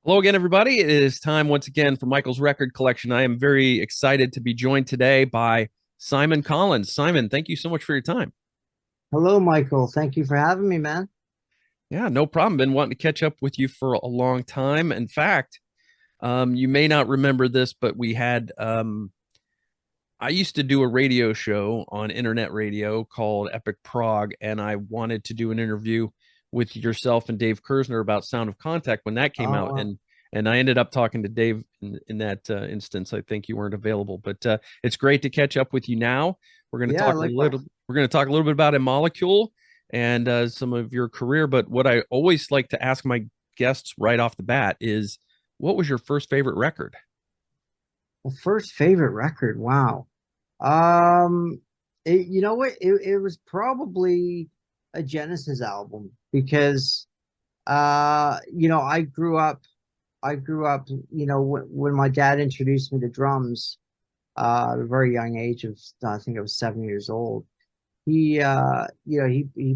Hello again, everybody. It is time once again for Michael's record collection. I am very excited to be joined today by Simon Collins. Simon, thank you so much for your time. Hello, Michael. Thank you for having me, man. Yeah, no problem. Been wanting to catch up with you for a long time. In fact, you may not remember this, but I used to do a radio show on internet radio called Epic Prog, and I wanted to do an interview with yourself and Dave Kersner about Sound of Contact when that came out, Uh, and I ended up talking to Dave in that instance. I think you weren't available, but it's great to catch up with you now. yeah, likewise. We're going to talk a little bit about eMolecule and some of your career. But what I always like to ask my guests right off the bat is, what was your first favorite record? The first favorite record. Wow. Um, you know what? It was probably a Genesis album because I grew up, when my dad introduced me to drums, at a very young age of, I think I was 7 years old. He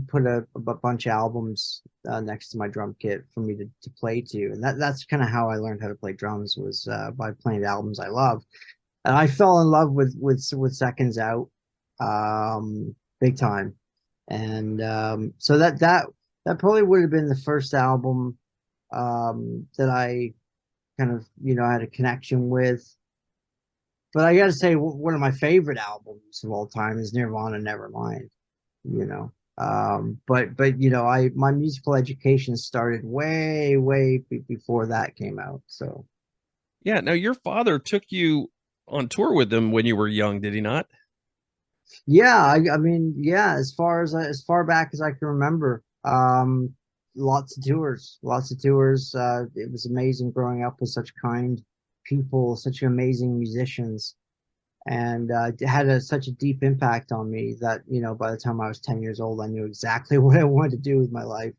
put a bunch of albums next to my drum kit for me to play to, and that's kind of how I learned how to play drums, was by playing the albums I love. And I fell in love with Seconds Out, big time. And so that probably would have been the first album that I kind of had a connection with. But I got to say, one of my favorite albums of all time is Nirvana Nevermind. you know. But I my musical education started way before that came out. So Yeah, now your father took you on tour with him when you were young, did he not? yeah, I mean, yeah, as far back as I can remember, lots of tours. It was amazing growing up with such kind people, such amazing musicians. And it had such a deep impact on me that by the time I was 10 years old, I knew exactly what I wanted to do with my life.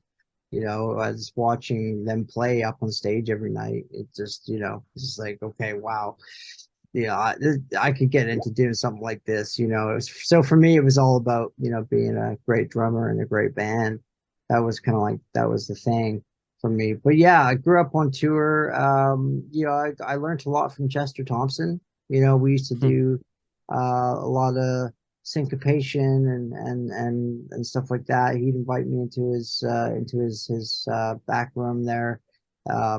I was watching them play up on stage every night. It just, it's just like, okay, wow. I could get into doing something like this. So for me, it was all about being a great drummer and a great band. That was kind of like, that was the thing for me. But yeah, I grew up on tour. I learned a lot from Chester Thompson. We used to do a lot of syncopation and stuff like that. He'd invite me into his back room there,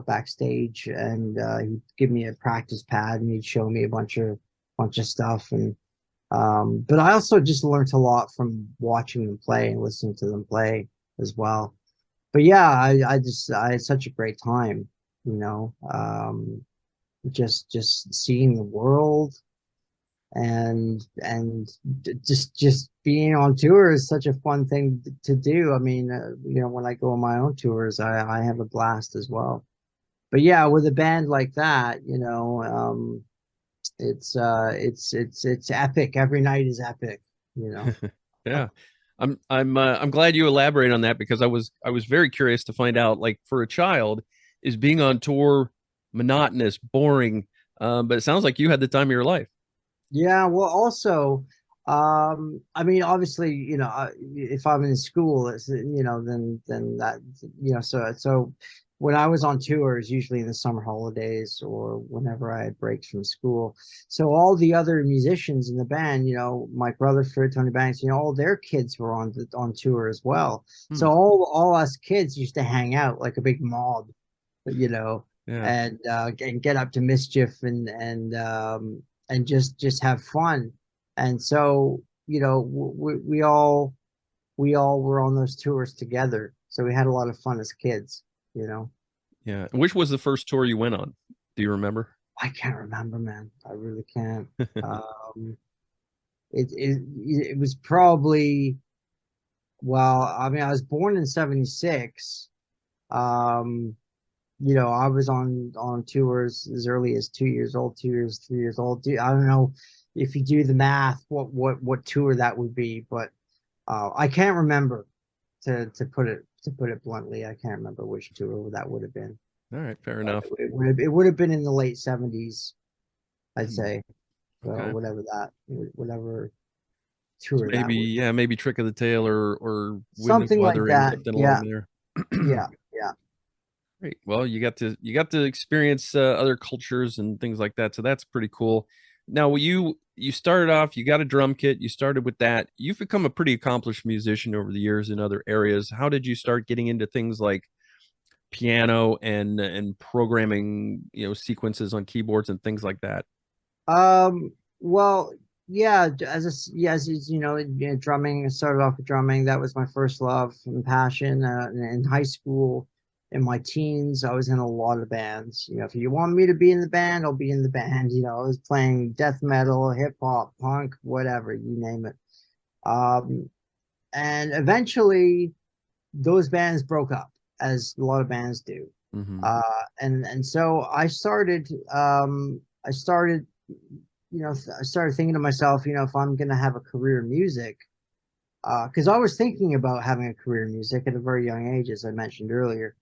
backstage, and he'd give me a practice pad and he'd show me a bunch of stuff. And but I also just learned a lot from watching them play and listening to them play as well. But yeah, I had such a great time, you know, just seeing the world, and just being on tour is such a fun thing to do. I mean, when I go on my own tours, I have a blast as well. But yeah, with a band like that, it's epic. Every night is epic, you know. Yeah. I'm glad you elaborate on that because I was very curious to find out, like, for a child, is being on tour monotonous, boring? But it sounds like you had the time of your life. Yeah, well, also, I mean, obviously, if I'm in school, then that, so when I was on tours, usually in the summer holidays or whenever I had breaks from school, so all the other musicians in the band, Mike Rutherford, Tony Banks, all their kids were on tour as well. Hmm. So all us kids used to hang out like a big mob, you know, Yeah. and get up to mischief and just have fun. And so, we all were on those tours together. So we had a lot of fun as kids, you know. Yeah. Which was the first tour you went on? Do you remember? I can't remember, man. I really can't. Um, it was probably, well, I mean, I was born in 76. Um, I was on tours as early as 2 years old, 2 years, 3 years old. I don't know if you do the math, what tour that would be, but I can't remember to put it bluntly. I can't remember which tour that would have been. All right, fair But enough. it would have been in the late 70s, I'd Hmm. say. So Okay. whatever So tour maybe, that would yeah, maybe Trick of the Tail or Windy something like Wuthering that. something along Yeah, there. yeah, yeah. Great. Well, you got to experience other cultures and things like that, so that's pretty cool. Now, you started off, you got a drum kit, you started with that. You've become a pretty accomplished musician over the years in other areas. How did you start getting into things like piano and programming, sequences on keyboards and things like that? Well, yeah, as you know, drumming. I started off with drumming. That was my first love and passion. In high school, in my teens, I was in a lot of bands. You know, if you want me to be in the band, I'll be in the band. You know, I was playing death metal, hip hop, punk, whatever, you name it. Um, and eventually, those bands broke up, as a lot of bands do. Hmm. Uh, and so I started I started thinking to myself, if I'm going to have a career in music, because I was thinking about having a career in music at a very young age, as I mentioned earlier.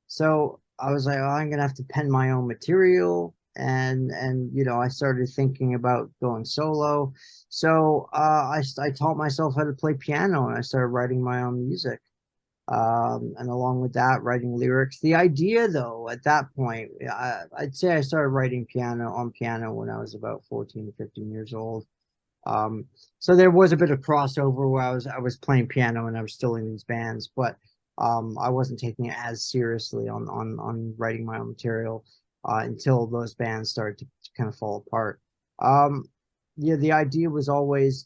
So I was like, oh, I'm going to have to pen my own material. And I started thinking about going solo. So I taught myself how to play piano and I started writing my own music. And along with that, writing lyrics. The idea, though, at that point, I'd say I started writing piano when I was about 14, 15 years old. Um, so there was a bit of crossover where I was playing piano and I was still in these bands, but I wasn't taking it as seriously on writing my own material until those bands started to kind of fall apart. Um, yeah, the idea was always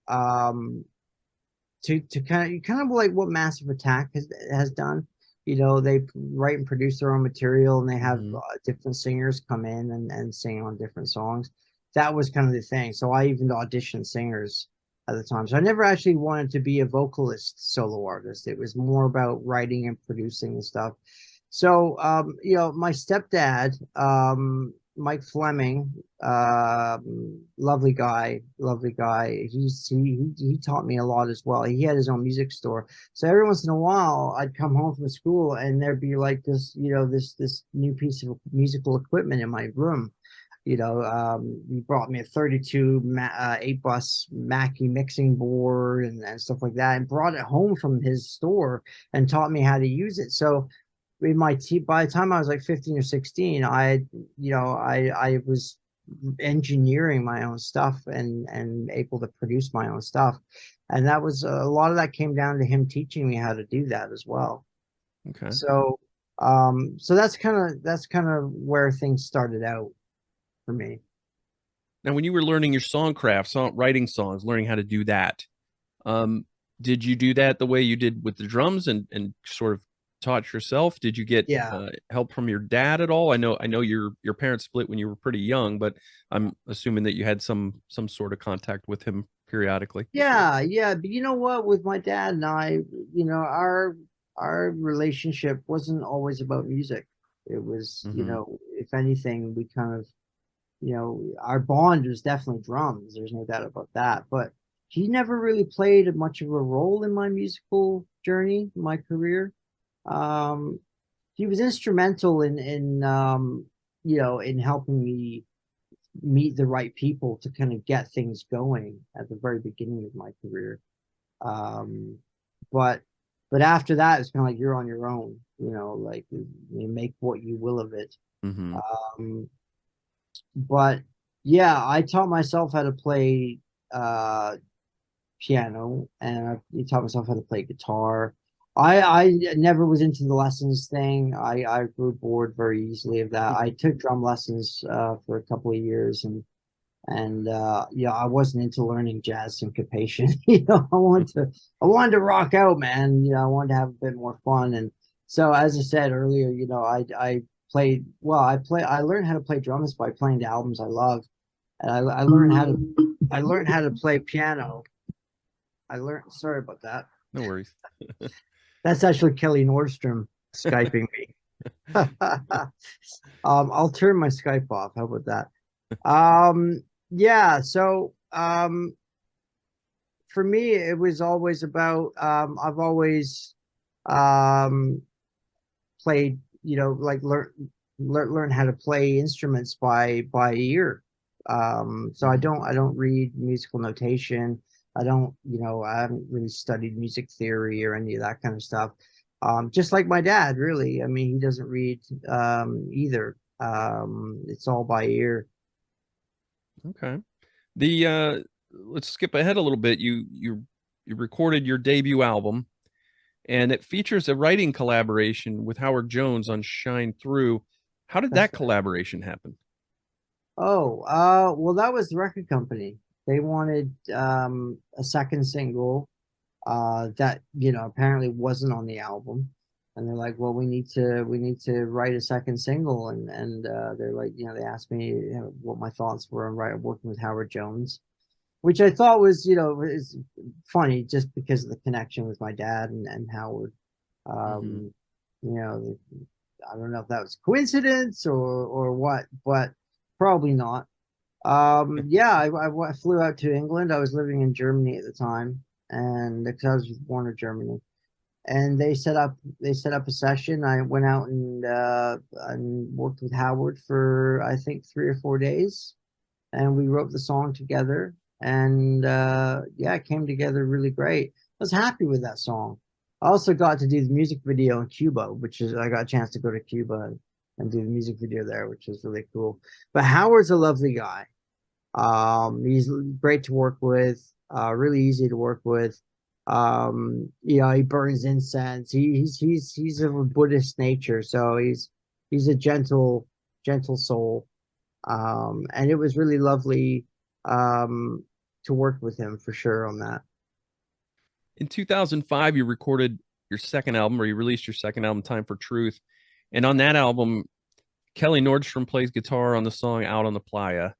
um, to kind of like what Massive Attack has done. They write and produce their own material, and they have Hmm. different singers come in and sing on different songs. That was kind of the thing. So I even auditioned singers at the time. So I never actually wanted to be a vocalist solo artist. It was more about writing and producing and stuff. So, my stepdad, Mike Fleming, lovely guy, lovely guy. He taught me a lot as well. He had his own music store. So every once in a while, I'd come home from school and there'd be like this new piece of musical equipment in my room. He brought me a 32 8 bus Mackie mixing board and stuff like that, and brought it home from his store and taught me how to use it. So by the time I was like 15 or 16, I was engineering my own stuff and able to produce my own stuff. And that was a lot of that came down to him teaching me how to do that as well. Okay. So that's kind of where things started out for me. Now, when you were learning your writing songs, learning how to do that, um, did you do that the way you did with the drums and sort of taught yourself? Did you get Yeah. help from your dad at all? I know your parents split when you were pretty young, but I'm assuming that you had some sort of contact with him periodically. Yeah, yeah, but you know what? With my dad and I, our relationship wasn't always about music. It was, Hmm. if anything, we kind of, our bond was definitely drums. There's no doubt about that. But he never really played much of a role in my musical journey, my career. Um, he was instrumental in helping me meet the right people to kind of get things going at the very beginning of my career. Um, but but after that, it's kind of like you're on your own. Like you make what you will of it. Hmm. Um, but yeah, I taught myself how to play uh, piano, and I taught myself how to play guitar. I never was into the lessons thing. I grew bored very easily of that. I took drum lessons for a couple of years, and yeah, I wasn't into learning jazz syncopation. I wanted to rock out, man. I wanted to have a bit more fun. And so, as I said earlier, I played well. I learned how to play drums by playing the albums I love, and I learned how to play piano. Sorry about that. No worries. That's actually Kelly Nordstrom Skyping me. I'll turn my Skype off. How about that? Yeah, so for me, it was always about I've always um, played, like learn how to play instruments by ear. So I Hmm. don't read musical notation. I haven't really studied music theory or any of that kind of stuff. Just like my dad, really. I mean, he doesn't read either. It's all by ear. Okay. The let's skip ahead a little bit. You recorded your debut album, and it features a writing collaboration with Howard Jones on Shine Through. How did That's that right. collaboration happen? Oh, well, that was the record company. They wanted a second single that apparently wasn't on the album, and they're like, well, we need to write a second single, and they're like, they asked me what my thoughts were on working with Howard Jones, which I thought was is funny just because of the connection with my dad and Howard. Hmm. Um, you know, I don't know if that was coincidence or what, but probably not. Yeah, I flew out to England. I was living in Germany at the time, and because I was born in Germany, and they set up a session. I went out and worked with Howard for I think 3 or 4 days, and we wrote the song together. And yeah, it came together really great. I was happy with that song. I also got to do the music video in Cuba, which is I got a chance to go to Cuba and do the music video there, which was really cool. But Howard's a lovely guy. He's great to work with, really easy to work with. He burns incense. He's of a Buddhist nature, so he's a gentle soul. And it was really lovely to work with him for sure on that. In 2005, you recorded your second album, or you released your second album, Time for Truth. And on that album, Kelly Nordstrom plays guitar on the song Out on the Playa.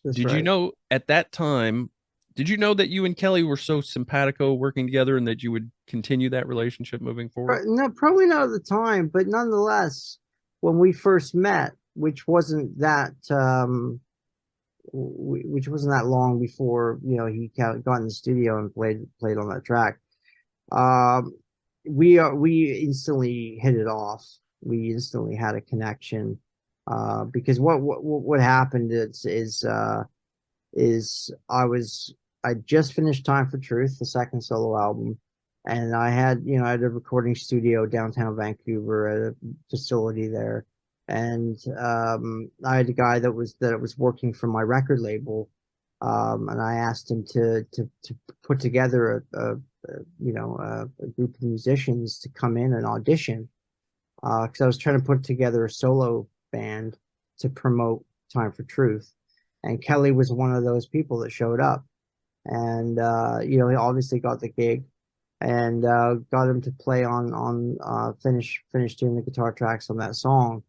That's Did you right. know at that time, did you know that you and Kelly were so simpatico working together and that you would continue that relationship moving forward? No, probably not at the time, but nonetheless, when we first met, which wasn't that long before got in the studio and played on that track. Um, we instantly hit it off. We instantly had a connection because what happened is I just finished Time for Truth, the second solo album, and I had a recording studio downtown Vancouver at a facility there, and I had a guy that was working for my record label, and I asked him to put together a group of musicians to come in and audition because I was trying to put together a solo band to promote Time for Truth. And Kelly was one of those people that showed up. And he obviously got the gig and got him to play on finish doing the guitar tracks on that song.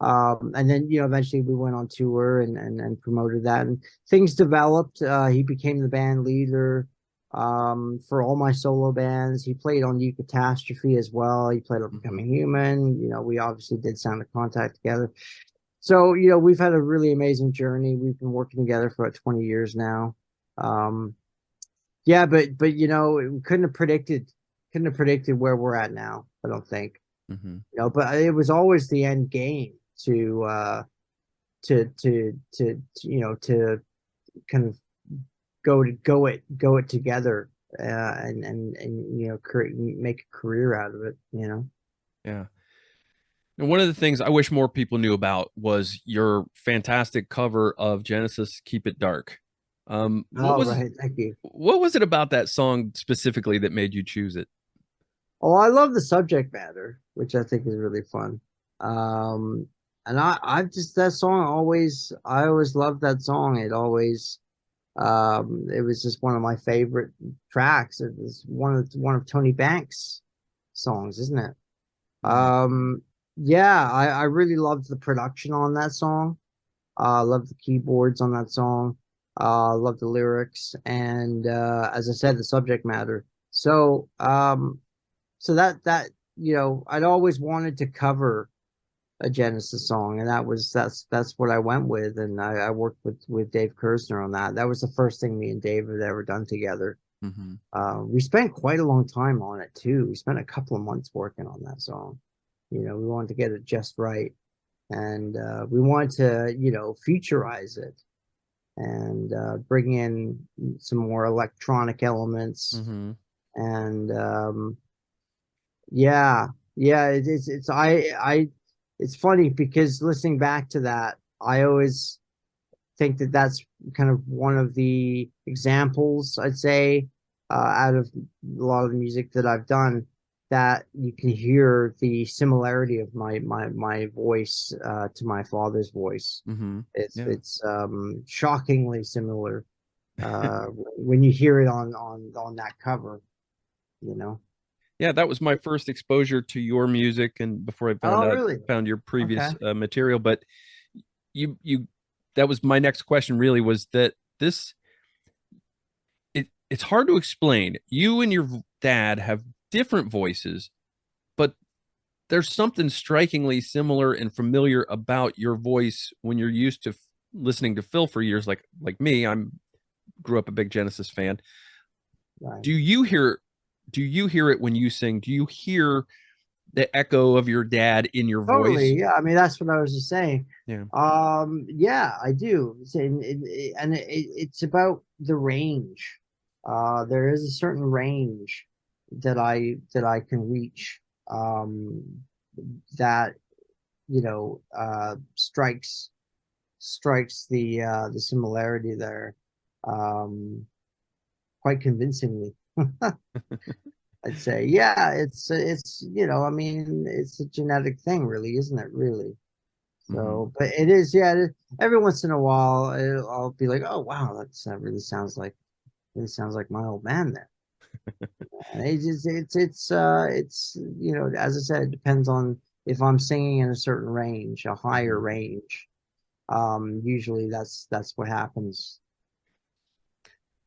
And then eventually we went on tour and promoted that, and things developed. He became the band leader for all my solo bands. He played on U-Catastrophe as well. He played on Hmm. Becoming Human. We obviously did Sound of Contact together. So we've had a really amazing journey. We've been working together for about 20 years now. Um, yeah, but we couldn't have predicted where we're at now. I don't think. Hmm. But it was always the end game to kind of go it together and make a career out of it. Yeah. And one of the things I wish more people knew about was your fantastic cover of Genesis "Keep It Dark." Oh, right, thank you. What was it about that song specifically that made you choose it? Oh, I love the subject matter, which I think is really fun. um and I've just that song always I always loved that song. It was just one of my favorite tracks. It was one of Tony Banks' songs, isn't it? Hmm. Yeah, I really loved the production on that song. I love the keyboards on that song. Love the lyrics, and as I said, the subject matter. So I'd always wanted to cover a Genesis song, and that's what I went with, and I worked with Dave Kersner on that. That was the first thing me and Dave had ever done together. Hmm. We spent quite a long time on it too. We spent a couple of months working on that song. We wanted to get it just right, and we wanted to futurize it and bring in some more electronic elements Hmm. and Yeah, yeah. It's funny because listening back to that, I always think that that's kind of one of the examples, I'd say, out of a lot of the music that I've done, that you can hear the similarity of my voice to my father's voice. Mm-hmm. Yeah. It's shockingly similar when you hear it on that cover, you know. Yeah, that was my first exposure to your music, and before I Oh, really? found your Okay. previous material. But you that was my next question. Really, was that this? It's hard to explain. You and your dad have different voices, but there's something strikingly similar and familiar about your voice when you're used to listening to Phil for years, like me. I'm grew up a big Genesis fan. Right. Do you hear? Do you hear it when you sing? Do you hear the echo of your dad in your voice? Totally. Yeah. I mean, that's what I was just saying. Yeah. Yeah, I do. It's about the range. There is a certain range that I can reach. That strikes the similarity there, um, quite convincingly. I'd say, yeah, it's I mean, it's a genetic thing, really, isn't it? Really. Mm-hmm. So, but it is, yeah. Every once in a while, I'll be like, "Oh, wow, that really sounds like my old man there." And it's as I said, it depends on if I'm singing in a certain range, a higher Mm-hmm. range. Usually that's what happens.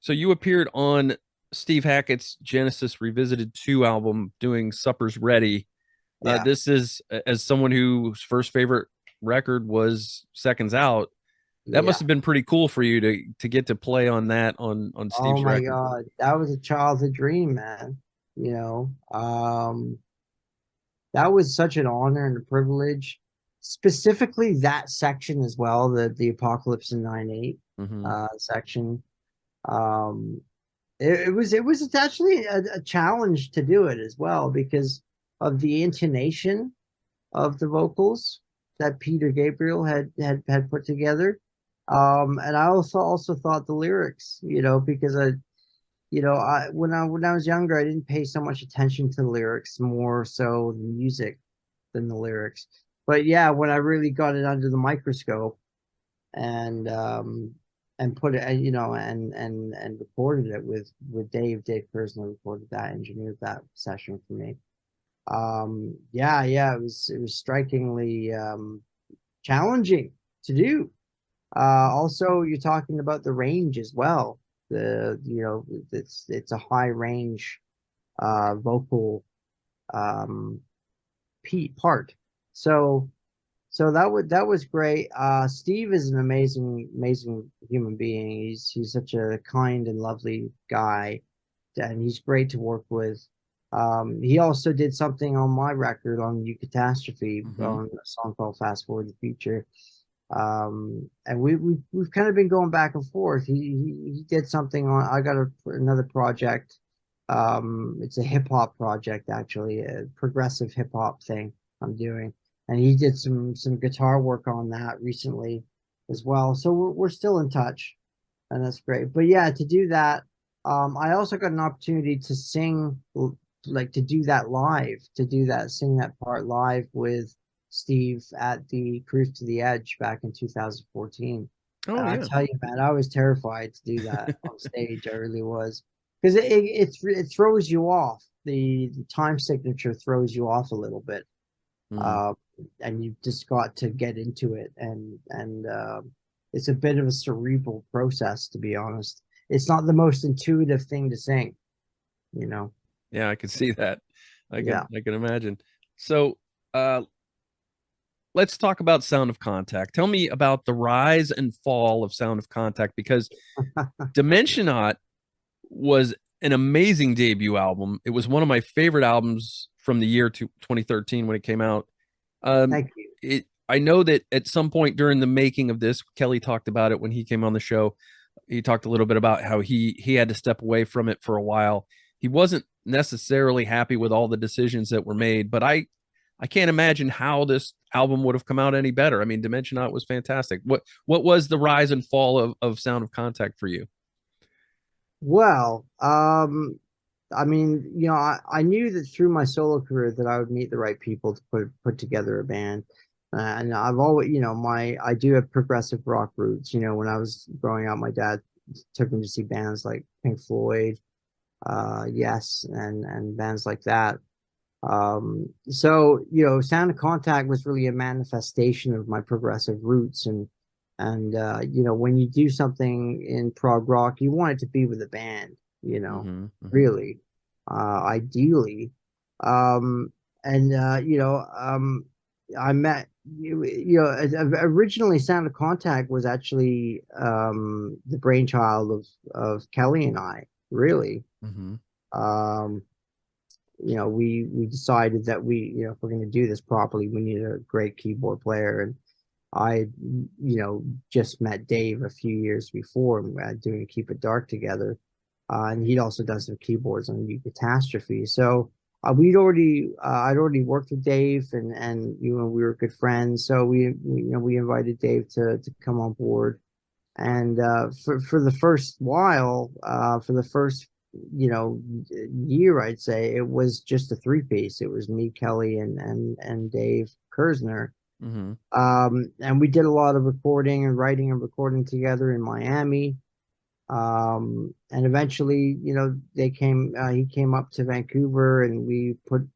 So you appeared on Steve Hackett's Genesis Revisited 2 album doing Supper's Ready. Yeah, This is, as someone whose first favorite record was Seconds Out, that must yeah. have been pretty cool for you to get to play on that on Oh Steve's my record. God, that was a childhood dream, man. You know, that was such an honor and a privilege. Specifically, that section as well, the Apocalypse in 9/8 Mm-hmm. section. Um, it was actually a challenge to do it as well because of the intonation of the vocals that Peter Gabriel had put together. And I also thought the lyrics, because when I was younger, I didn't pay so much attention to the lyrics, more so the music than the lyrics. But yeah, when I really got it under the microscope and put it, and recorded it with Dave personally recorded that, engineered that session for me. Yeah, it was strikingly challenging to do. Also, you're talking about the range as well. It's a high range vocal um, part. So that was great. Steve is an amazing human being. He's such a kind and lovely guy, and he's great to work with. He also did something on my record on U-Catastrophe Mm-hmm. on a song called Fast Forward the Future. And we've kind of been going back and forth. He did something on. I got another project. It's a hip hop project, actually, a progressive hip hop thing I'm doing, and he did some guitar work on that recently as well. So we're still in touch, and that's great. But yeah, to do that, I also got an opportunity to sing, like to do that live, sing that part live with Steve at the Cruise to the Edge back in 2014. Oh And I yeah. tell you, man, I was terrified to do that on stage. I really was, because it throws you off. The time signature throws you off a little bit, Mm. uh, and you've just got to get into it, and it's a bit of a cerebral process, to be honest. It's not the most intuitive thing to sing, you know. Yeah, I can see that. Yeah. I can imagine. So uh let's talk about Sound of Contact. Tell me about the rise and fall of Sound of Contact, because Dimensionaut was an amazing debut album. It was one of my favorite albums from the year 2013 when it came out. Um, Thank you. I know that at some point during the making of this, Kelly talked about it when he came on the show. He talked a little bit about how he had to step away from it for a while. He wasn't necessarily happy with all the decisions that were made, but I can't imagine how this album would have come out any better. I mean, Dimension Out was fantastic. What was the rise and fall of Sound of Contact for you? Well, I mean, I knew that through my solo career that I would meet the right people to put together a band. And I've always, I do have progressive rock roots. When I was growing up, my dad took me to see bands like Pink Floyd, Yes, and bands like that. So, Sound of Contact was really a manifestation of my progressive roots, and when you do something in prog rock, you want it to be with a band, Mm-hmm, mm-hmm, really, ideally. Um, and I met originally Sound of Contact was actually the brainchild of Kelly and I, really. mm-hmm, Um, we decided that if we're going to do this properly, we need a great keyboard player. And I, just met Dave a few years before, and we had doing Keep It Dark together. And he'd also done some keyboards on U-Catastrophe. So I'd already worked with Dave, and we were good friends. So we invited Dave to come on board. And for the first while, for the first year, I'd say it was just a three-piece. It was me, Kelly, and Dave Kersner. mm-hmm, And we did a lot of recording and writing and recording together in Miami. And eventually, he came up to Vancouver, and we put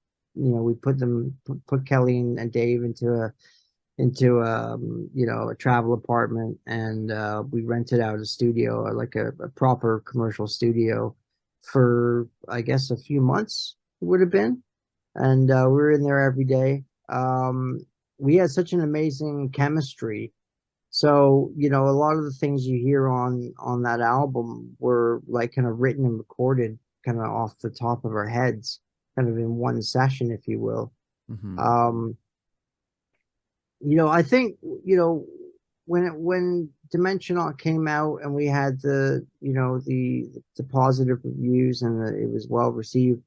Kelly and Dave into a travel apartment, and we rented out a studio, like a proper commercial studio, for I guess a few months it would have been. And we were in there every day. We had such an amazing chemistry. So, a lot of the things you hear on that album were like kind of written and recorded kind of off the top of our heads, kind of in one session, if you will. mm-hmm, Um, I think, when Dimensional came out and we had the positive reviews, and it was well received.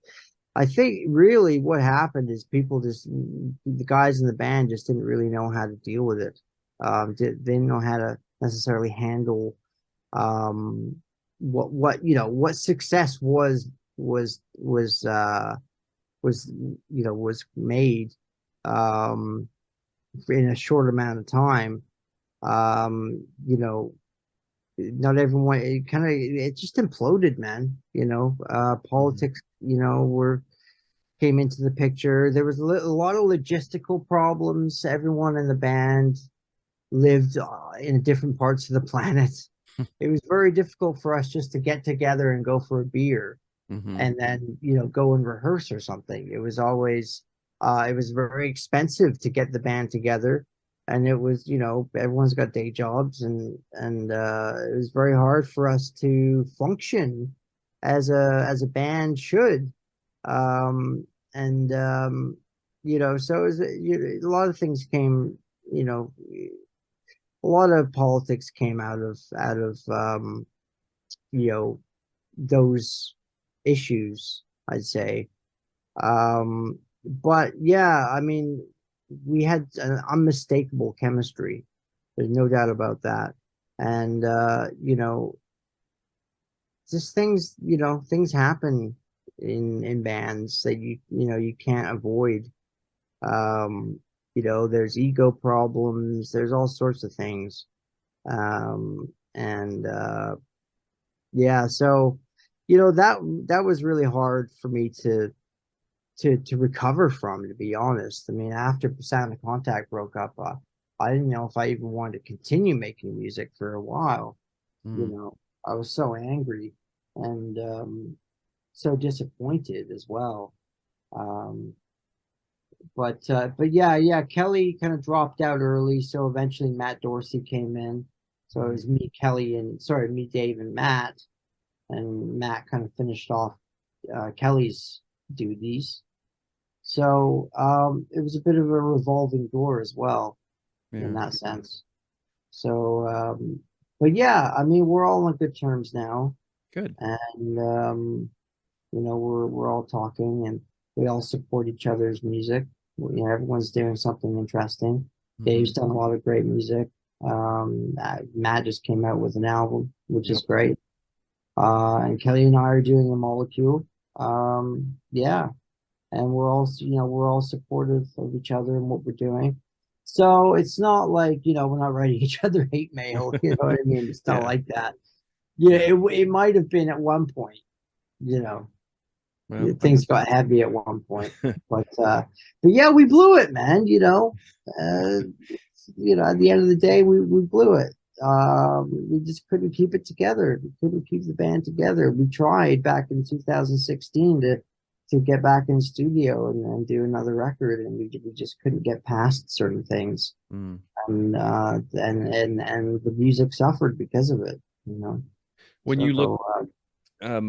I think really what happened is the guys in the band just didn't really know how to deal with it. They didn't know how to necessarily handle um, what success was made um, in a short amount of time. You know, Not everyone. It just imploded, man. mm-hmm, Politics, were came into the picture. There was a lot of logistical problems. Everyone in the band lived in different parts of the planet. It was very difficult for us just to get together and go for a beer, mm-hmm, and then go and rehearse or something. It was very expensive to get the band together, and it was everyone's got day jobs, and it was very hard for us to function as a band should. Um and um you know so it was, a lot of things came, you know a lot of politics came out of you know those issues, I'd say. But yeah, I mean, we had an unmistakable chemistry. There's no doubt about that. And just things happen in bands that you can't avoid. Um, there's ego problems, there's all sorts of things. And Yeah, so that was really hard for me to recover from, to be honest. I mean, after Sound of Contact broke up, I didn't know if I even wanted to continue making music for a while. You mm, know, I was so angry and so disappointed as well. Um, but yeah, Kelly kind of dropped out early, so eventually Matt Dorsey came in. So it mm-hmm. was me, Kelly, and sorry, me, Dave, and Matt. And Matt kind of finished off Kelly's duties. So it was a bit of a revolving door as well in Yeah, that sense. So, but yeah, I mean, we're all on good terms now, good. and we're all talking and we all support each other's music. Everyone's doing something interesting. Hmm. Dave's done a lot of great music. Matt just came out with an album, which is Yep. great. And Kelly and I are doing a molecule. Yeah, and we're all supportive of each other and what we're doing. So it's not like, we're not writing each other hate mail, you know what I mean? It's not Yeah. like that. Yeah, Yeah. it might have been at one point, you know, Well, things got heavy at one point, but yeah, we blew it, man. At the end of the day, we blew it. We just couldn't keep it together. We couldn't keep the band together. We tried back in 2016 to get back in the studio and do another record, and we just couldn't get past certain things, mm. and the music suffered because of it. You know, When so you look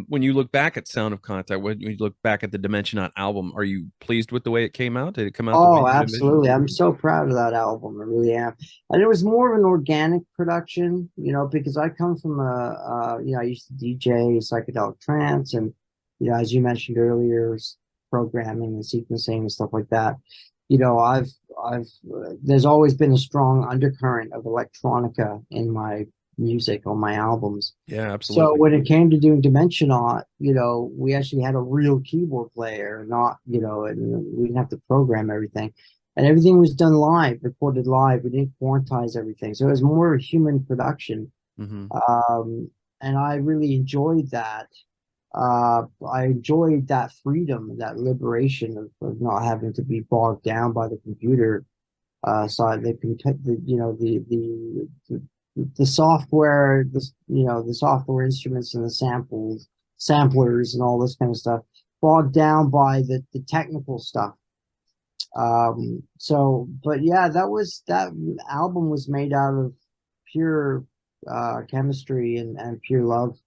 when you look back at Sound of Contact, when you look back at the Dimension Not album, are you pleased with the way it came out? Did it come out the way Oh, you envisioned? absolutely. I'm so proud of that album. I really am. And it was more of an organic production, because I come from I used to DJ psychedelic trance and, as you mentioned earlier, programming and sequencing and stuff like that. There's always been a strong undercurrent of electronica in my music on my albums. Yeah, So absolutely. when it came to doing Dimensionaut, we actually had a real keyboard player, not, and we didn't have to program everything. And everything was done live, recorded live. We didn't quantize everything. So it was more human production. Hmm. Um, and I really enjoyed that. I enjoyed that freedom, that liberation of not having to be bogged down by the computer side. The software, the software instruments and the samplers and all this kind of stuff, bogged down by the technical stuff. But yeah, that album was made out of pure chemistry and pure love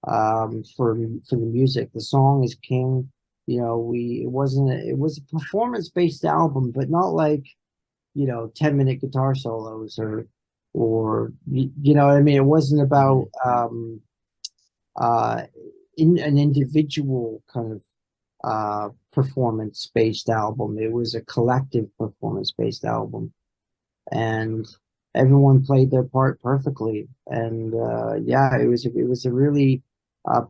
for the music. The song is king. It was a performance based album, but not like 10-minute guitar solos or you know what I mean? It wasn't Hmm. about uh in an individual kind of performance based album. It was a collective performance based album, and everyone played their part perfectly. And yeah, it was a really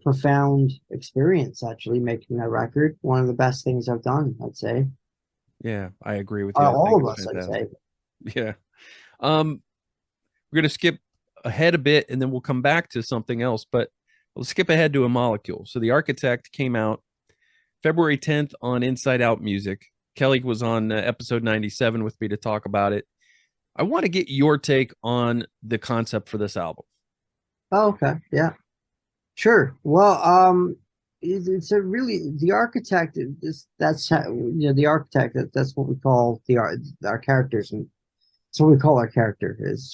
profound experience actually making that record. One of the best things I've done, I'd say. Yeah, I agree with you. I All think of it's us, I'd say. fantastic. Yeah. Um, we're gonna skip ahead a bit and then we'll come back to something else, but we'll skip ahead to eMolecule. So the Architect came out February 10th on Inside Out Music. Kelly was on episode 97 with me to talk about it. I want to get your take on the concept for this album. Oh, okay, yeah. Sure. Well, it's a really the architect. The architect. That's what we call our characters, and so we call our character is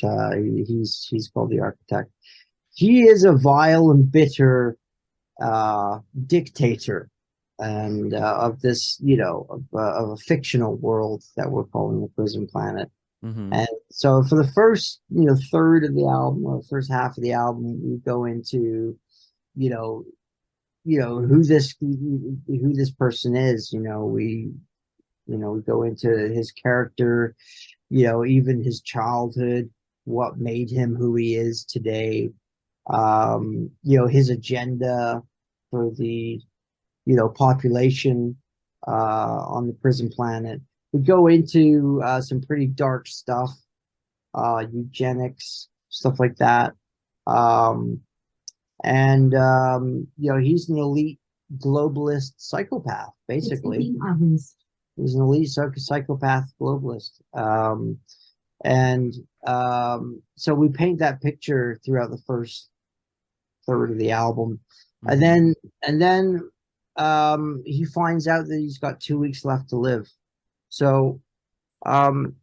he's called the architect. He is a vile and bitter dictator, and of this of a fictional world that we're calling the prison planet. Mm-hmm. And so for the first third of the album or first half of the album, we go into you know who this person is. We go into his character, even his childhood, what made him who he is today, his agenda for the population on the prison planet. We go into some pretty dark stuff, eugenics, stuff like that. Um, and he's an elite globalist psychopath, basically. He's an elite psychopath globalist. And So we paint that picture throughout the first third of the album. And Mm-hmm. then he finds out that he's got 2 weeks left to live. So um,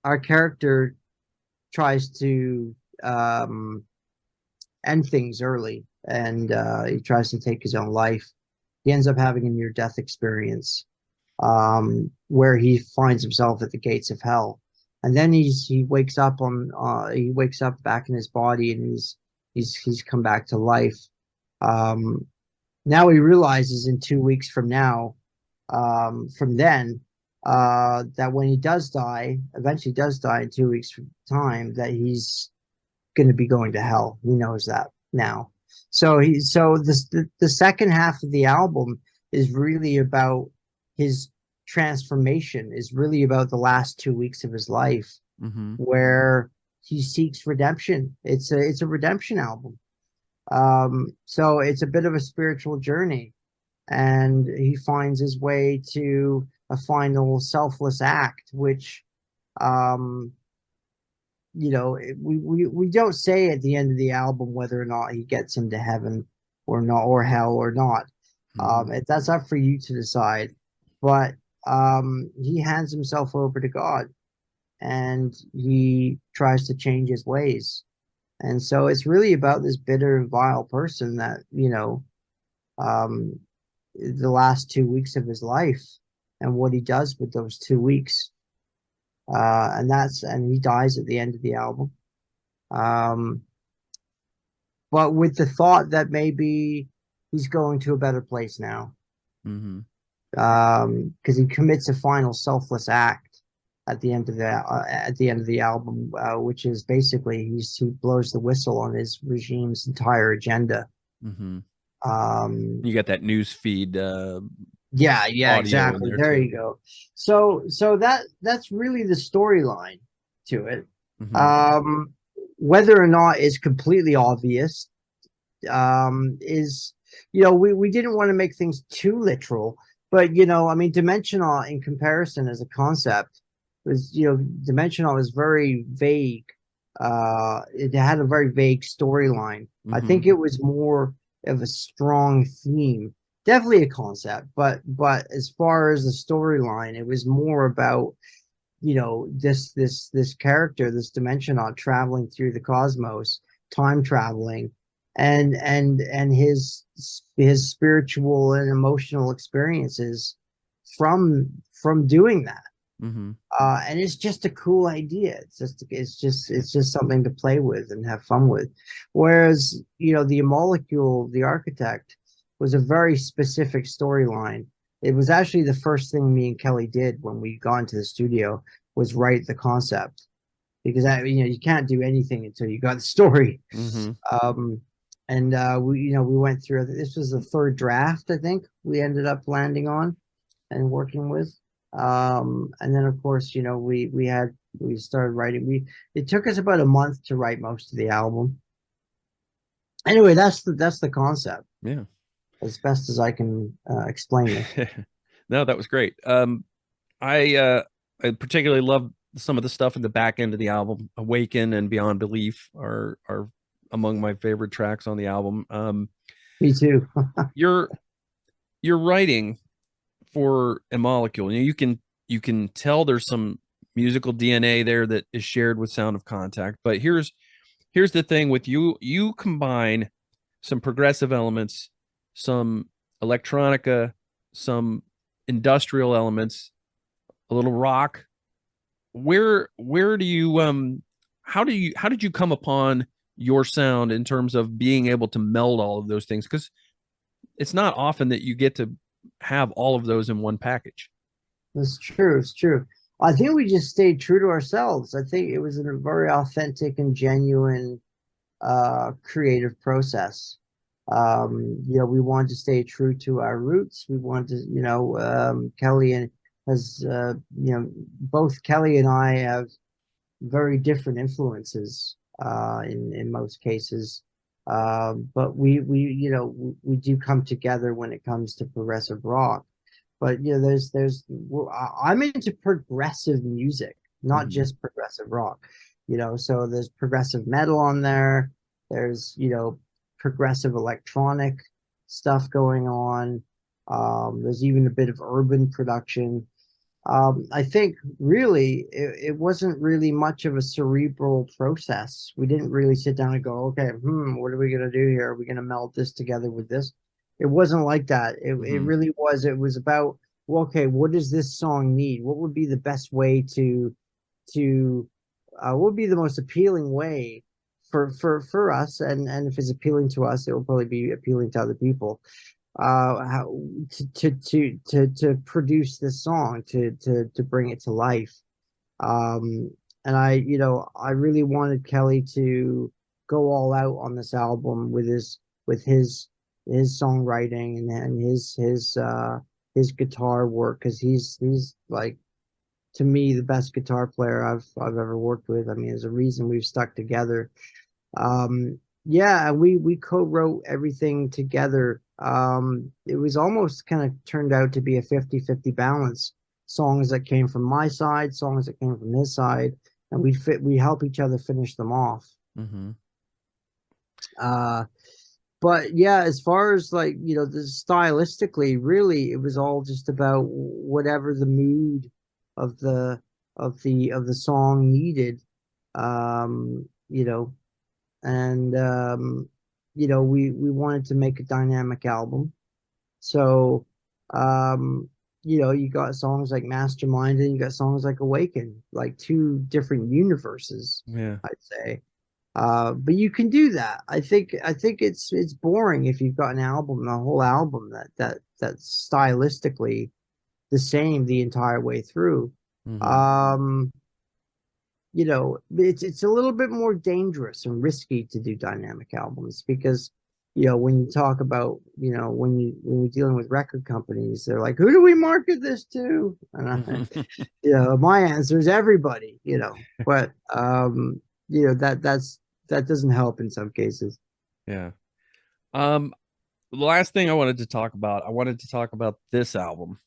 our character tries to end things early, and he tries to take his own life. He ends up having a near death experience where he finds himself at the gates of hell. And then he wakes up back in his body, and he's come back to life. Um, Now he realizes in 2 weeks from now, from then, that when he does die, eventually does die in 2 weeks from time, that he's going to be going to hell. He knows that now. So the second half of the album is really about his transformation, is really about the last 2 weeks of his life Mm-hmm. where he seeks redemption. It's a redemption album. So it's a bit of a spiritual journey, and he finds his way to a final selfless act, which um, we don't say at the end of the album whether or not he gets into heaven or not, or hell or not. Mm-hmm. That's up for you to decide. But he hands himself over to God, and he tries to change his ways. And so it's really about this bitter and vile person that, um, the last 2 weeks of his life and what he does with those 2 weeks. And he dies at the end of the album. Um, but with the thought that maybe he's going to a better place now. Mm-hmm. Because he commits a final selfless act at the end of the album, which is basically he blows the whistle on his regime's entire agenda. Mm-hmm. Um, You got that news feed yeah, yeah, audio in exactly. there There too. you go. So that's really the storyline to it. Mm-hmm. Um, whether or not it's completely obvious, is, we didn't want to make things too literal, but I mean, dimensional in comparison as a concept was, dimensional is very vague. It had a very vague storyline. I Mm-hmm. think it was more of a strong theme, definitely a concept, but as far as the storyline, it was more about, this character, this dimensional traveling through the cosmos, time traveling, and his spiritual and emotional experiences from doing that. Mm-hmm. And it's just a cool idea. It's just something to play with and have fun with. Whereas, the eMolecule, the architect, was a very specific storyline. It was actually the first thing me and Kelly did when we got into the studio, was write the concept, because you can't do anything until you got the story. Mm-hmm. Um, and we went through. This was the third draft, I think, we ended up landing on and working with. And then of course, we started writing. It took us about a month to write most of the album. Anyway, that's the concept, Yeah. as best as I can explain it. No, that was great. I particularly love some of the stuff in the back end of the album. Awaken and Beyond Belief are among my favorite tracks on the album. Me too. Your writing for a molecule, you can tell there's some musical DNA there that is shared with Sound of Contact. But here's the thing with you: you combine some progressive elements, some electronica, some industrial elements, a little rock. Where do you how did you come upon your sound in terms of being able to meld all of those things? Because it's not often that you get to have all of those in one package. It's true. It's true. I think we just stayed true to ourselves. I think it was a very authentic and genuine creative process. We wanted to stay true to our roots. We wanted to, Kelly and has, both Kelly and I have very different influences in most cases. But we do come together when it comes to progressive rock. But I'm into progressive music, not Mm-hmm. just progressive rock. So there's progressive metal on there. There's progressive electronic stuff going on. There's even a bit of urban production. I think really it wasn't really much of a cerebral process. We didn't really sit down and go, okay, what are we gonna do here? Are we gonna meld this together with this? It wasn't like that. It Mm-hmm. really was. It was about, well, okay, what does this song need? What would be the best way to what would be the most appealing way for us? And if it's appealing to us, it will probably be appealing to other people. how to produce this song, to bring it to life. Um, and I really wanted Kelly to go all out on this album with his songwriting and his guitar work, because he's like, to me, the best guitar player I've ever worked with. I mean, there's a reason we've stuck together. Yeah, we co-wrote everything together. It was almost kind of turned out to be a 50-50 balance. Songs that came from my side, songs that came from his side, and we help each other finish them off. Mm-hmm. Uh, but yeah, as far as like, the stylistically, really, it was all just about whatever the mood of the song needed. Um, you know, and we wanted to make a dynamic album. So um, you got songs like Mastermind and you got songs like Awaken, like two different universes, Yeah. I'd say. But you can do that. I think it's boring if you've got an album, a whole album that's stylistically the same the entire way through. Mm-hmm. Um, it's a little bit more dangerous and risky to do dynamic albums, because when you talk about, when you're dealing with record companies, they're like, who do we market this to? And my answer is everybody. But that doesn't help in some cases. Yeah. Um, the last thing I wanted to talk about this album.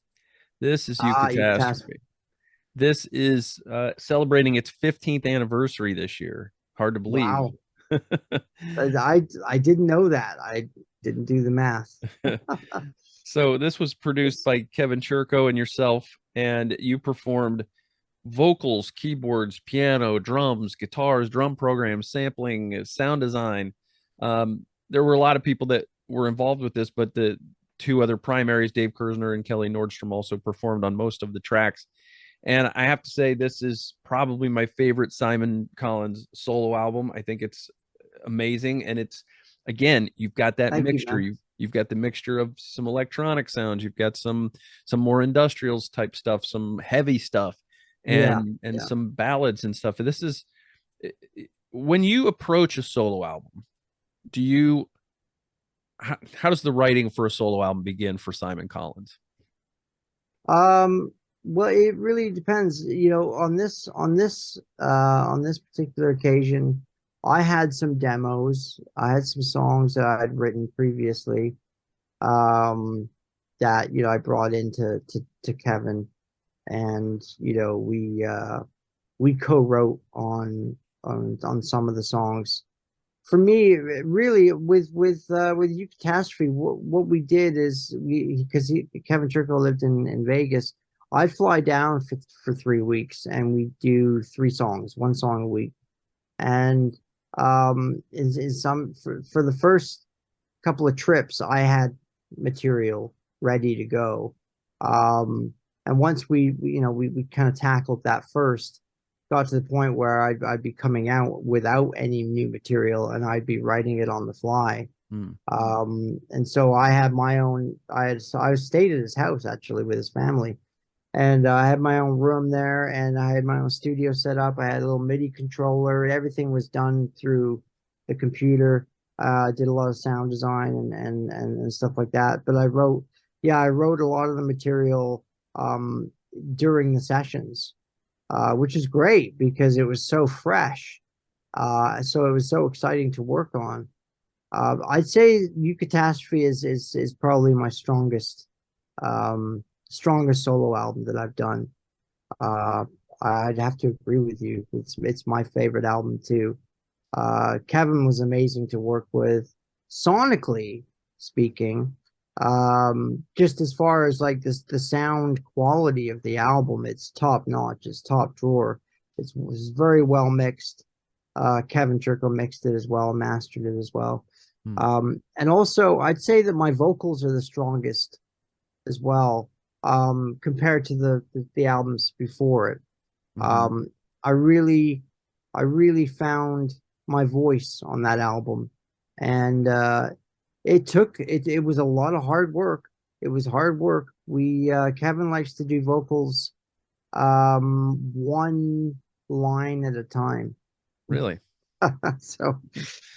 This is U-Catastrophe. U-Catastrophe. This is celebrating its 15th anniversary this year. Hard to believe. Wow. I didn't know that. I didn't do the math. So this was produced It's, by Kevin Churko and yourself, and you performed vocals, keyboards, piano, drums, guitars, drum programs, sampling, sound design. There were a lot of people that were involved with this, but the two other primaries, Dave Kersner and Kelly Nordstrom, also performed on most of the tracks. And I have to say, this is probably my favorite Simon Collins solo album. I think it's amazing, and it's, again, you've got that Thank you, mixture. man. You've got the mixture of some electronic sounds. You've got some more industrials type stuff, some heavy stuff, Yeah, and yeah. some ballads and stuff. This is, when you approach a solo album, do you how does the writing for a solo album begin for Simon Collins? Um, well, it really depends. On this particular occasion, I had some demos. I had some songs that I had written previously, um, that I brought into to Kevin, and we co-wrote on some of the songs. For me, really, with U Catastrophe, what we did is, because Kevin Turco lived in Vegas, I'd fly down for 3 weeks, and we do three songs, one song a week. And in some for the first couple of trips, I had material ready to go. Um, and once we kind of tackled that first, got to the point where I'd be coming out without any new material, and I'd be writing it on the fly. Hmm. And so I had my own. I stayed at his house actually with his family, and I had my own room there, and I had my own studio set up. I had a little MIDI controller. Everything was done through the computer. Did a lot of sound design and stuff like that. But I wrote a lot of the material during the sessions, which is great because it was so fresh. So it was so exciting to work on. I'd say U Catastrophe is probably my strongest solo album that I've done. Uh, I'd have to agree with you. It's my favorite album too. Kevin was amazing to work with, sonically speaking. Just as far as like the sound quality of the album, it's top notch. It's top drawer. It's very well mixed. Kevin Churko mixed it as well, mastered it as well. Hmm. And also, I'd say that my vocals are the strongest as well, compared to the albums before it. Mm-hmm. Um, I really, I really found my voice on that album, and It was a lot of hard work. It was hard work. We Kevin likes to do vocals one line at a time. Really? So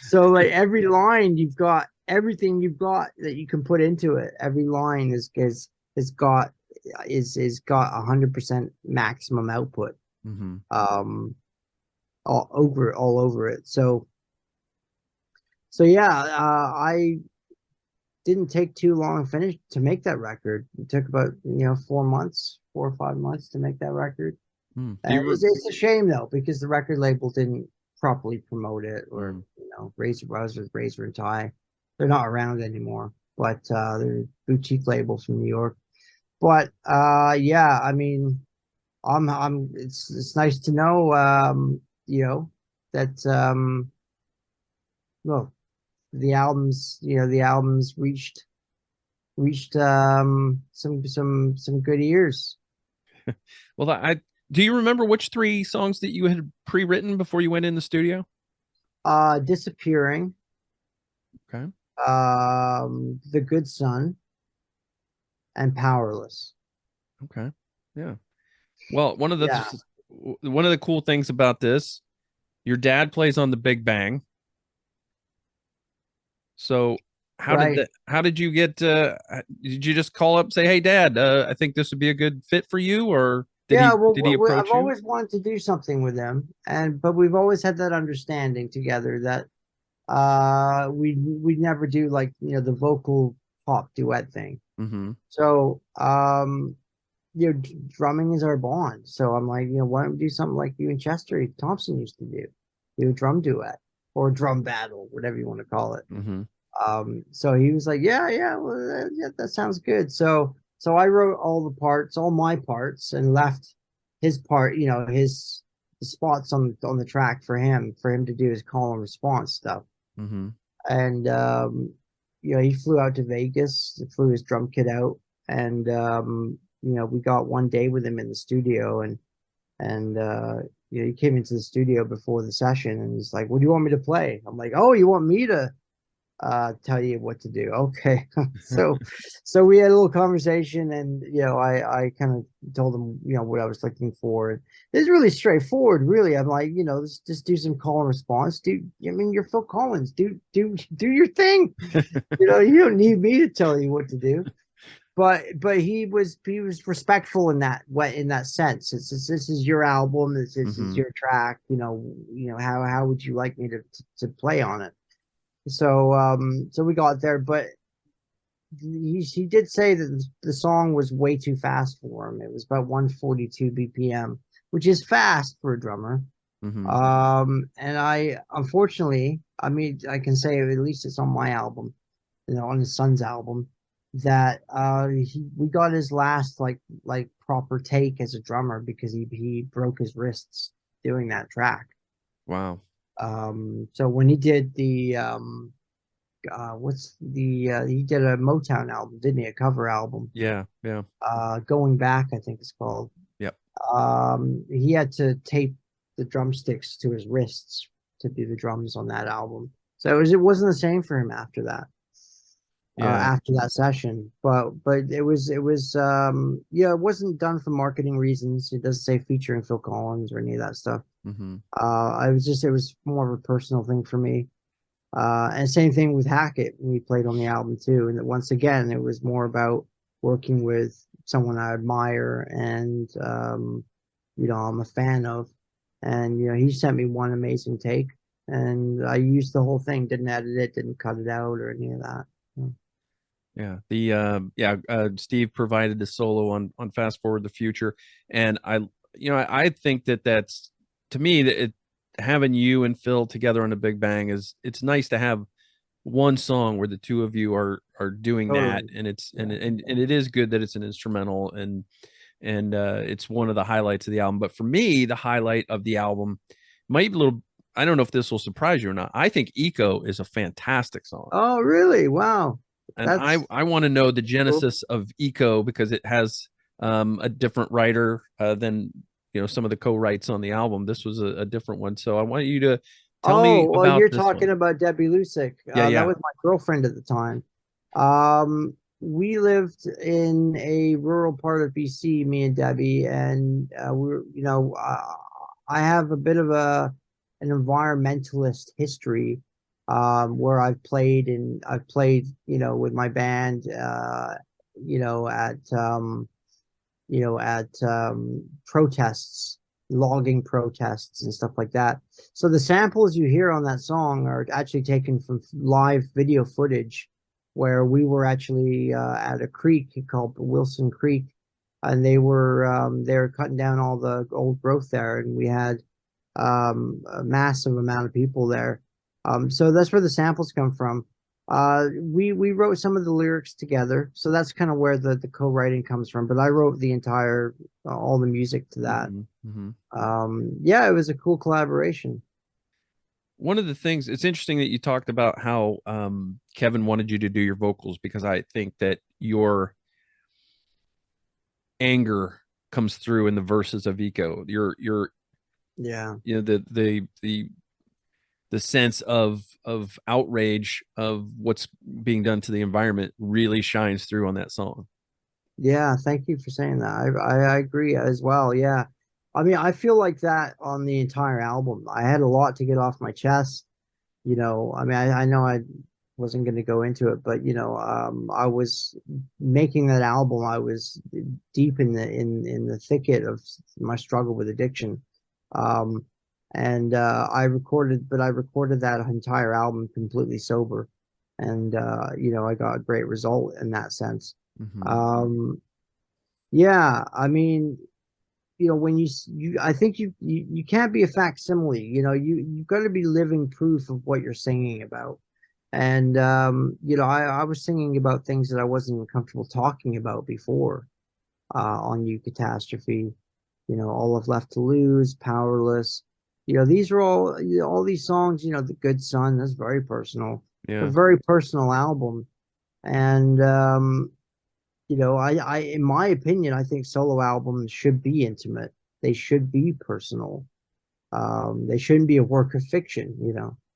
so like every line you've got everything you've got that you can put into it. Every line is got is got 100% maximum output. Hmm. Um all over it. So yeah, I didn't take too long to make that record. It took about 4 months, 4 or 5 months to make that record. Mm. Do you? It's a shame though because the record label didn't properly promote it, or Mm. Razor Brothers, Razor and Tie, they're not around anymore. But they're a boutique label from New York. But yeah, I mean, I'm it's nice to know that well the albums reached some good ears. Well, I do you remember which three songs that you had pre-written before you went in the studio? Disappearing, Okay. The Good Son, and Powerless. Okay. Yeah. Well, Yeah, one of the cool things about this, your dad plays on the Big Bang. So right. how did you get did you just call up say, "Hey dad, I think this would be a good fit for you," or Yeah, did he well, I've approach you? always wanted to do something with them, and but we've always had that understanding together that we'd never do like the vocal pop duet thing. Mhm. So drumming is our bond. So I'm like, why don't we do something like you and Chester Thompson used to do a drum duet or drum battle, whatever you want to call it. Mhm. So he was like, yeah, well, yeah, that sounds good. So I wrote all the parts, all my parts, and left his part, his spots on the track for him to do his call and response stuff. Mhm. And he flew out to Vegas, flew his drum kit out, and we got one day with him in the studio, and he came into the studio before the session, and he's like, "What do you want me to play?" I'm like, "Oh, you want me to tell you what to do?" Okay. So we had a little conversation, and I kind of told him what I was looking for. It's really straightforward, really. I'm like, just do some call and response. I mean, you're Phil Collins. Do your thing. You don't need me to tell you what to do. But he was respectful in that sense. This is your album. This is Mhm. your track. How would you like me to play on it? So we got there, but he did say that the song was way too fast for him. It was about 142 BPM, which is fast for a drummer. Mhm. And I unfortunately, I mean, I can say at least it's on my album, on his son's album, that we got his last like proper take as a drummer because he broke his wrists doing that track. Wow. So when he did the what's the he did a Motown album, didn't he? A cover album. Yeah, yeah. Going Back, I think it's called. Yep. He had to tape the drumsticks to his wrists to do the drums on that album. So it wasn't the same for him Yeah. after that session. But yeah, it wasn't done for marketing reasons. It doesn't say featuring Phil Collins or any of that stuff. Mhm. It was more of a personal thing for me. And same thing with Hackett when we played on the album too. And once again, it was more about working with someone I admire and I'm a fan of. And he sent me one amazing take, and I used the whole thing. Didn't edit it, didn't cut it out or any of that. Yeah. Steve provided the solo on Fast Forward the Future, and I think that that's to me that having you and Phil together on the Big Bang it's nice to have one song where the two of you are doing that, Totally. and it's Yeah. and it is good that it's an instrumental, and it's one of the highlights of the album. But for me, the highlight of the album might be a little. I don't know if this will surprise you or not. I think Eco is a fantastic song, Oh, really? Wow. and That's I want to know the cool. genesis of Eco because it has a different writer than some of the co-writes on the album. This was a different one, so I want you to Tell me Oh, well, about you're this one. talking about Debbie Lusick. Yeah, That yeah. was my girlfriend at the time. We lived in a rural part of BC, me and Debbie, and I have a bit of an environmentalist history, where I've played, with my band, you know, at protests, logging protests and stuff like that. So the samples you hear on that song are actually taken from live video footage where we were actually at a creek called Wilson Creek, and they were cutting down all the old growth there, and we had a massive amount of people there. So that's where the samples come from. We wrote some of the lyrics together, so that's kind of where the co-writing comes from. But I wrote the entire all the music to that. Hmm. Hmm. Yeah, it was a cool collaboration. One of the things, it's interesting that you talked about how Kevin wanted you to do your vocals, because I think that your anger comes through in the verses of Eco. Your Yeah, you know the sense of outrage of what's being done to the environment really shines through on that song. yeah. Thank you for saying that. I agree as well. Yeah, I mean, I feel like that on the entire album. I had a lot to get off my chest. I mean, I know I wasn't going to go into it, but I was making that album. I was deep in the thicket of my struggle with addiction. Um, and I recorded that entire album completely sober, and I got a great result in that sense. Hmm. Um, yeah, I mean, when I think you can't be a facsimile. You've got to be living proof of what you're singing about. And I was singing about things that I wasn't even comfortable talking about before, on U-Catastrophe. All I've left to lose, powerless. These are all these songs. The Good Son, that's very personal. A Yeah. very personal album. And in my opinion, I think solo albums should be intimate. They should be personal. They shouldn't be a work of fiction.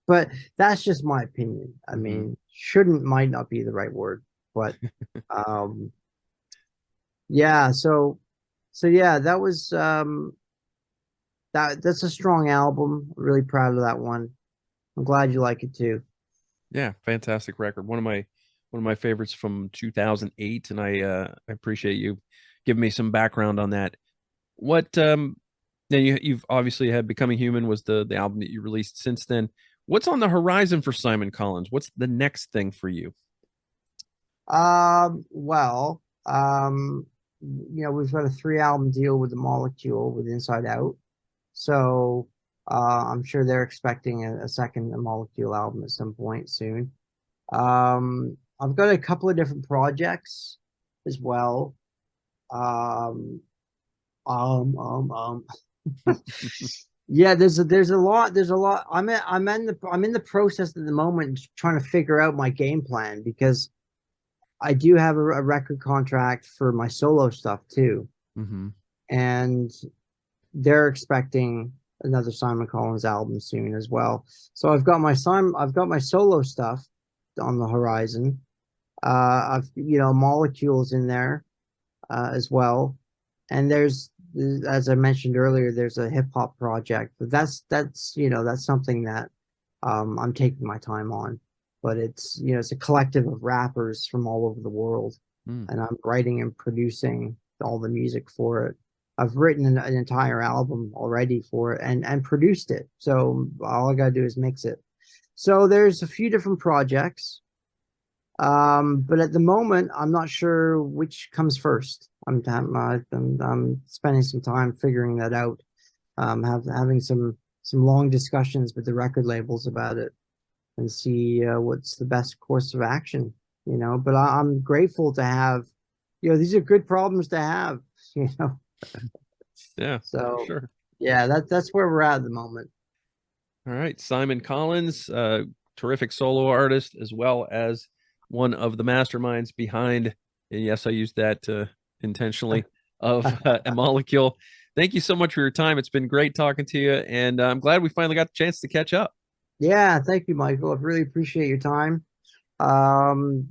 But that's just my opinion. I Hmm. mean, shouldn't might not be the right word, but um, yeah. So yeah, that's a strong album. Really proud of that one. I'm glad you like it too. Yeah, fantastic record. One of my favorites from 2008, and I appreciate you giving me some background on that. What then you've obviously had Becoming Human was the album that you released since then. What's on the horizon for Simon Collins? What's the next thing for you? Well, we've got a 3 album deal with eMolecule with Inside Out. So I'm sure they're expecting a second eMolecule album at some point soon. I've got a couple of different projects as well. Um, um. Yeah, there's a lot. I'm in the process at the moment trying to figure out my game plan because I do have a record contract for my solo stuff too, Hmm. and they're expecting another Simon Collins album soon as well. So I've got my solo stuff on the horizon. I've molecules in there as well, and as I mentioned earlier, there's a hip hop project, but that's something that I'm taking my time on. But it's a collective of rappers from all over the world, Mm. and I'm writing and producing all the music for it. I've written an entire album already for it and produced it. So all I gotta do is mix it. So there's a few different projects. But at the moment, I'm not sure which comes first. I'm spending some time figuring that out. Having some long discussions with the record labels about it and see what's the best course of action. But I'm grateful to have. These are good problems to have. You know, Yeah, for so sure. yeah, that's where we're at the moment. All right, Simon Collins, terrific solo artist, as well as one of the masterminds behind, and yes, I used that intentionally, of a molecule. Thank you so much for your time. It's been great talking to you, and I'm glad we finally got the chance to catch up. Yeah, thank you, Michael. I really appreciate your time.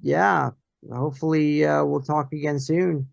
Yeah, hopefully we'll talk again soon.